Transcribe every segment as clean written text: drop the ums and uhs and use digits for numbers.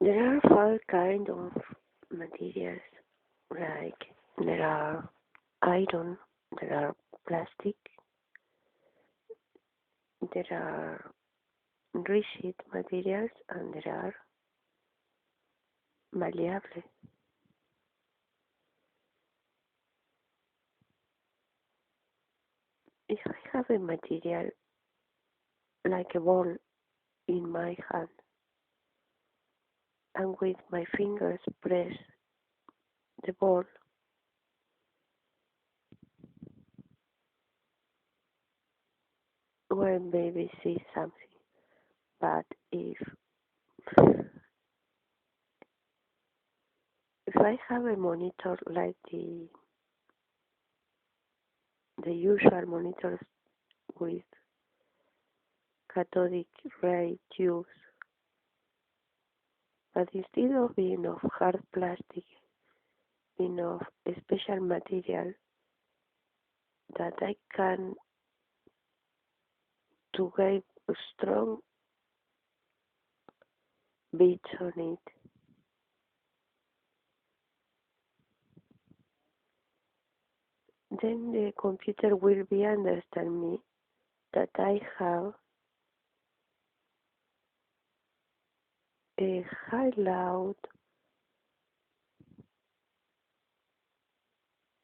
There are five kinds of materials, like there are iron, there are plastic, there are rigid materials, and there are malleable. If I have a material like a ball in my hand and with my fingers press the ball, well, maybe see something. But if I have a monitor like the usual monitors with cathodic ray tubes, but instead of being of hard plastic, being of a special material that I can to give strong beats on it, then the computer will be understand me that I have a high loud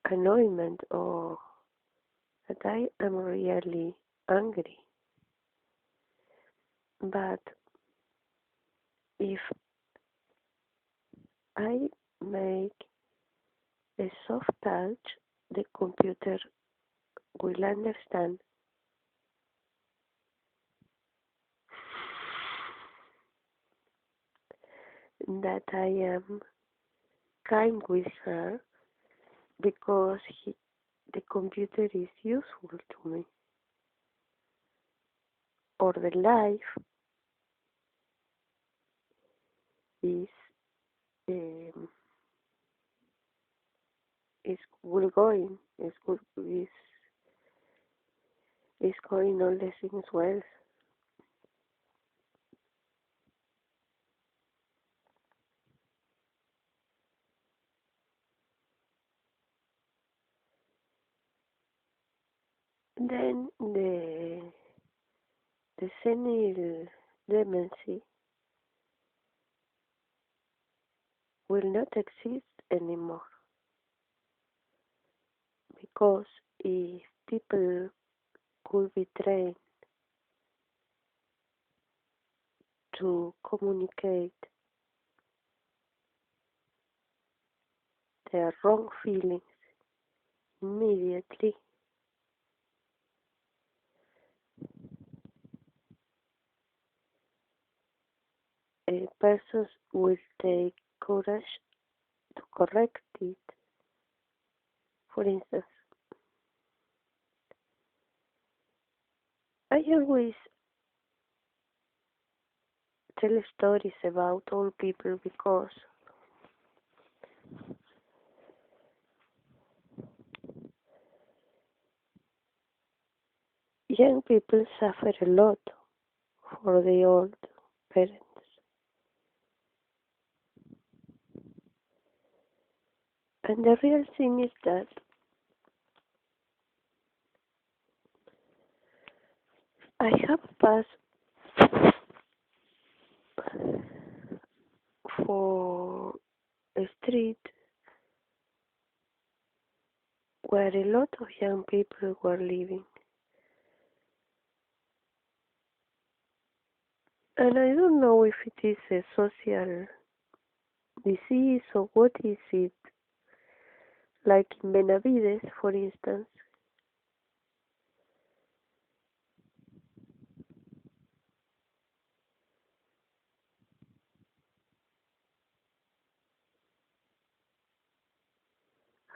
annoyment or that I am really angry. But if I make a soft touch, the computer will understand that I am kind with her because the computer is useful to me, or the life is um, is good going, is going all the things well. Then the senile demency will not exist anymore because if people could be trained to communicate their wrong feelings immediately, a person will take courage to correct it. For instance, I always tell stories about old people because young people suffer a lot for the old parents. And the real thing is that I have passed for a street where a lot of young people were living. And I don't know if it is a social disease or what is it. Like in Benavides, for instance,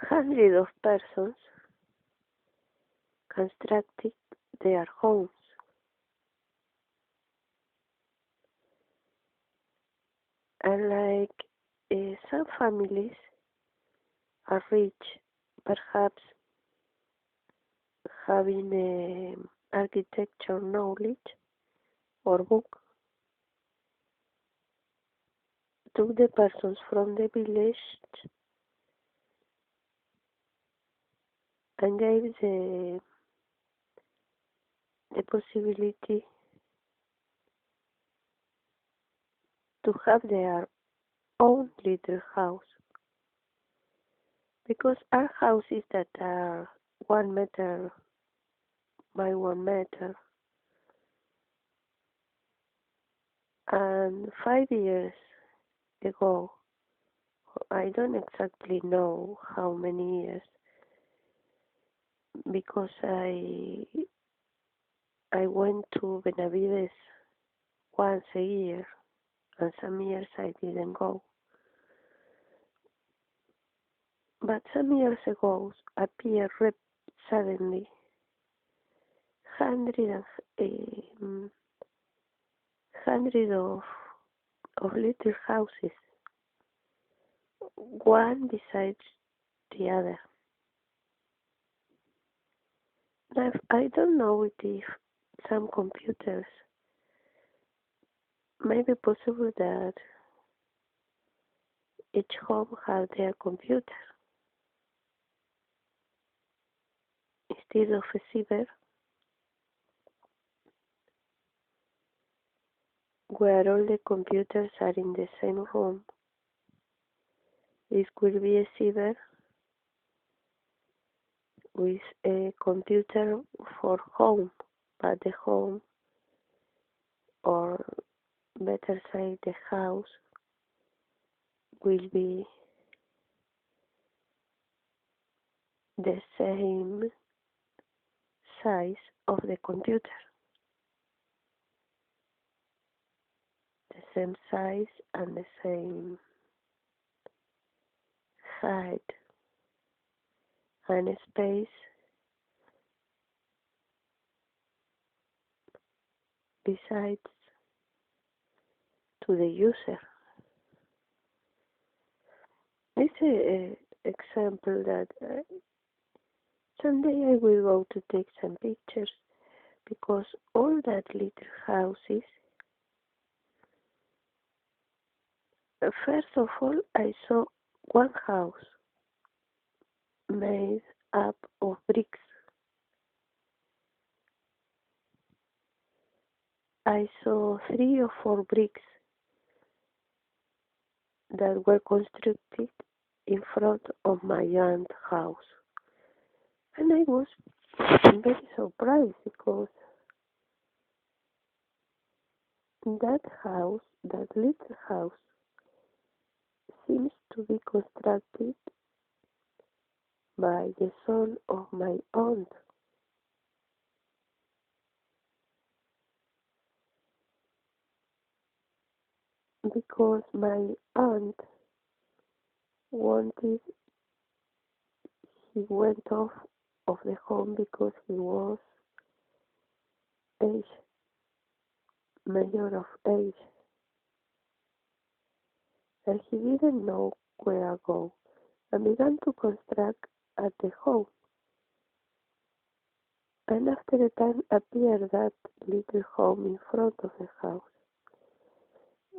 hundreds of persons constructed their homes. And like some families are rich, perhaps having architecture knowledge or book, took the persons from the village and gave the possibility to have their own little house. Because our houses that are 1 meter by 1 meter, and 5 years ago, I don't exactly know how many years, because I went to Benavides once a year, and some years I didn't go. But some years ago appeared suddenly hundred of little houses, one besides the other. Now, I don't know if some computers may be possible that each home has their computer instead of a cyber, where all the computers are in the same room. It could be a cyber with a computer for home, but the home, or better say the house, will be the same size of the computer, the same size and the same height and space besides to the user. It's an example that someday I will go to take some pictures, because all that little houses, first of all, I saw one house made up of bricks. I saw 3 or 4 bricks that were constructed in front of my aunt's house. And I was very surprised, because that house, that little house, seems to be constructed by the son of my aunt. Because my aunt wanted, he went off of the home because he was age, major of age, and he didn't know where to go, and began to construct at the home. And after a time appeared that little home in front of the house.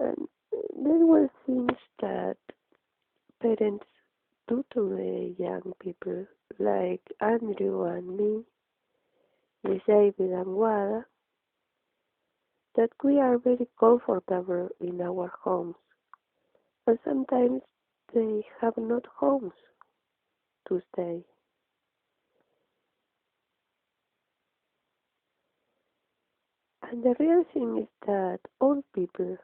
And there were things that parents do to the young people, like Andrew and me, with David and Wada, that we are very comfortable in our homes. And sometimes they have not homes to stay. And the real thing is that old people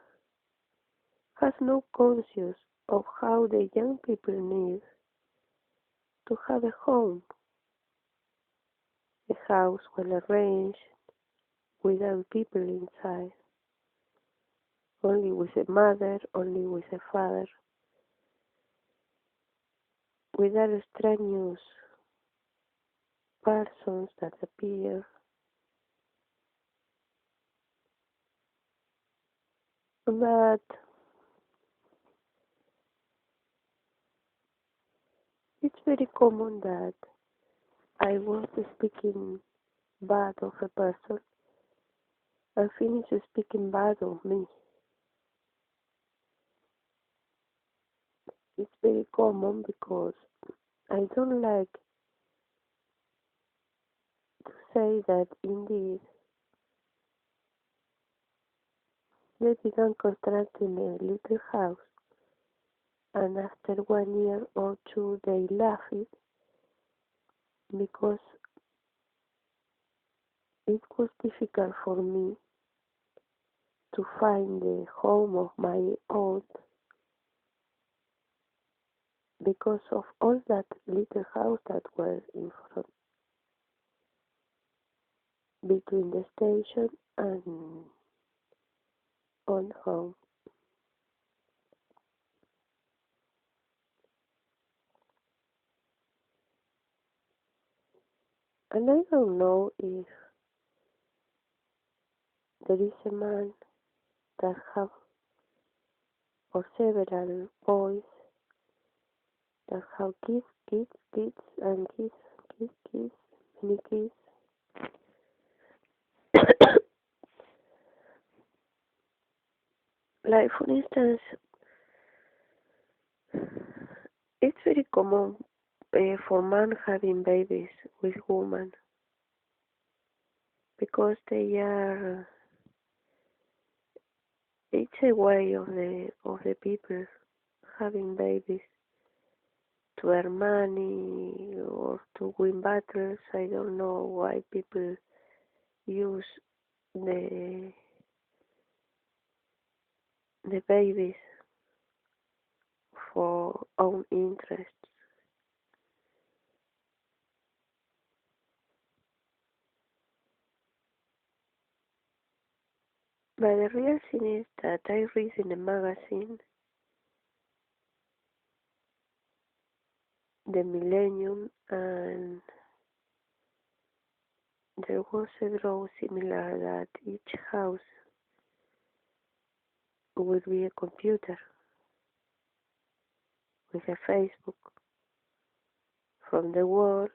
have no conscience of how the young people need to have a home, a house well arranged, without people inside, only with a mother, only with a father, without extraneous persons that appear. But it's very common that I was speaking bad of a person and finish speaking bad of me. it's very common because I don't like to say that indeed they began constructing a little house, and after 1 year or two they left it because it was difficult for me to find the home of my own because of all that little house that was in front between the station and on home. And I don't know if there is a man that have or several boys that have kids, and kids, many kids. Like for instance, it's very common for men having babies with women because they are. It's a way of the people having babies to earn money or to win battles. I don't know why people use the the babies for own interests. But the real thing is that I read in a magazine, The Millennium, and there was a draw similar that each house would be a computer with a Facebook from the wall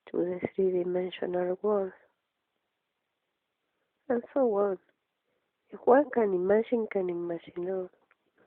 to the three-dimensional world, and so on. If one can imagine